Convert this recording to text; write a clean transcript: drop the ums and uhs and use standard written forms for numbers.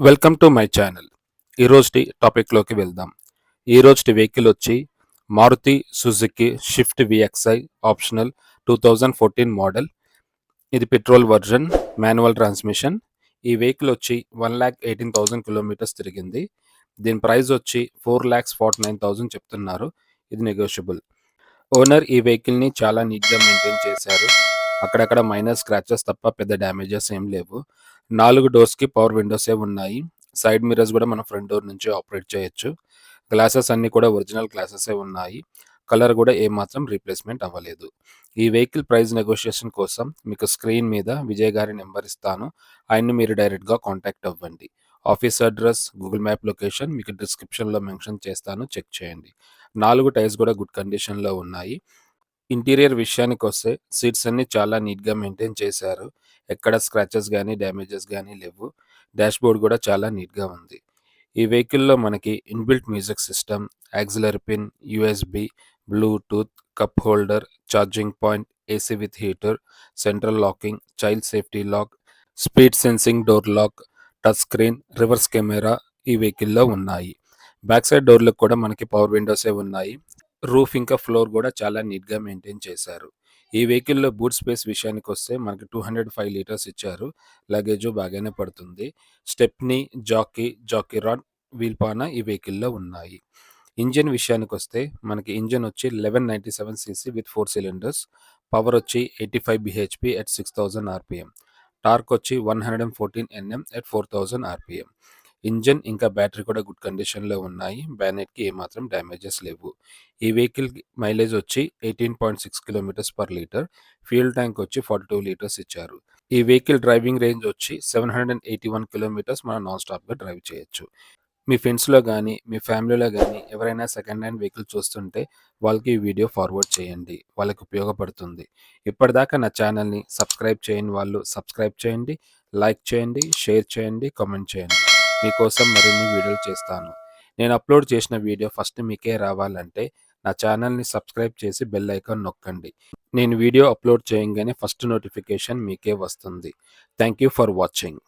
Welcome to my channel. ఈరోజుటి టాపిక్లోకి వెళ్దాం. ఈరోజుటి వెహికల్ వచ్చి Maruti Suzuki Swift VXI optional 2014 model. ఇది పెట్రోల్ వర్జన్, మాన్యువల్ ట్రాన్స్మిషన్. ఈ వెహికల్ వచ్చి 1,18,000 కిలోమీటర్స్ తిరిగింది. దీని ప్రైస్ వచ్చి 4,49,000 చెప్తున్నారు. ఇది నెగోషియబుల్. ఓనర్ ఈ వెహికల్ని చాలా నీట్గా మెయింటైన్ చేశారు. అక్కడక్కడ మైనర్ స్క్రాచెస్ తప్ప పెద్ద డ్యామేజెస్ ఏం లేవు. 4 డోర్స్కి పవర్ విండోసే ఉన్నాయి. సైడ్ మిర్రర్స్ కూడా మనం ఫ్రంట్ డోర్ నుంచి ఆపరేట్ చేయొచ్చు. గ్లాసెస్ అన్నీ కూడా ఒరిజినల్ గ్లాసెసే ఉన్నాయి. కలర్ కూడా ఏమాత్రం రీప్లేస్మెంట్ అవ్వలేదు. ఈ వెహికల్ ప్రైస్ నెగోషియేషన్ కోసం మీకు స్క్రీన్ మీద విజయ్ గారి నెంబర్ ఇస్తాను. ఆయన్ని మీరు డైరెక్ట్గా కాంటాక్ట్ అవ్వండి. Office address, Google map location మీకు డిస్క్రిప్షన్లో మెన్షన్ చేస్తాను, చెక్ చేయండి. 4 టైర్స్ కూడా గుడ్ కండిషన్లో ఉన్నాయి. ఇంటీరియర్ విషయానికి వస్తే సీట్స్ అన్ని చాలా నీట్గా మెయింటైన్ చేశారు. ఎక్కడ స్క్రాచెస్ కానీ డ్యామేజెస్ కానీ లేవు. డాష్ బోర్డ్ కూడా చాలా నీట్గా ఉంది. ఈ వెహికల్లో మనకి inbuilt music system, auxiliary pin, USB, Bluetooth, cup holder, charging point, AC with heater, central locking, child safety lock, speed sensing door lock, touch screen, reverse camera ఈ వెహికల్లో ఉన్నాయి. బ్యాక్ సైడ్ డోర్లకు కూడా మనకి పవర్ విండోసే ఉన్నాయి. రూఫ్ ఇంకా floor కూడా చాలా నీట్గా మెయింటైన్ చేశారు. ఈ వెహికల్లో బూట్ స్పేస్ విషయానికి వస్తే మనకి 205 లీటర్స్ ఇచ్చారు. లగేజ్ బాగానే పడుతుంది. స్టెప్నీ, జాకీ రాడ్, వీల్ పానా ఈ వెహికల్లో ఉన్నాయి. ఇంజిన్ విషయానికి వస్తే మనకి ఇంజిన్ వచ్చి 1197 సీసీ విత్ 4 సిలిండర్స్. పవర్ వచ్చి 85 బిహెచ్పి ఎట్ 6000 ఆర్పిఎం. టార్క్ వచ్చి 114 ఎన్ఎం ఎట్ 4000 ఆర్పిఎం. ఇంజన్ ఇంకా బ్యాటరీ కూడా గుడ్ కండిషన్లో ఉన్నాయి. బ్యానెట్కి ఏమాత్రం డ్యామేజెస్ లేవు. ఈ వెహికల్ మైలేజ్ వచ్చి 18.6 kilometres per litre. Fuel tank వచ్చి 42 లీటర్స్ ఇచ్చారు. ఈ వెహికల్ డ్రైవింగ్ రేంజ్ వచ్చి 781 కిలోమీటర్స్ మనం నాన్ స్టాప్గా డ్రైవ్ చేయొచ్చు. మీ ఫ్రెండ్స్లో కానీ మీ ఫ్యామిలీలో కానీ ఎవరైనా సెకండ్ హ్యాండ్ వెహికల్ చూస్తుంటే వాళ్ళకి ఈ వీడియో ఫార్వర్డ్ చేయండి. వాళ్ళకి ఉపయోగపడుతుంది. ఇప్పటిదాకా నా ఛానల్ని సబ్స్క్రైబ్ చేయని వాళ్ళు సబ్స్క్రైబ్ చేయండి, లైక్ చేయండి, షేర్ చేయండి, కామెంట్ చేయండి. మీకోసం మరిన్ని వీడియోలు చేస్తాను. నేను అప్లోడ్ చేసిన వీడియో ఫస్ట్ మీకే రావాలంటే నా ఛానల్ని సబ్స్క్రైబ్ చేసి బెల్ ఐకాన్ నొక్కండి. నేను వీడియో అప్లోడ్ చేయగానే ఫస్ట్ నోటిఫికేషన్ మీకే వస్తుంది. Thank you for watching.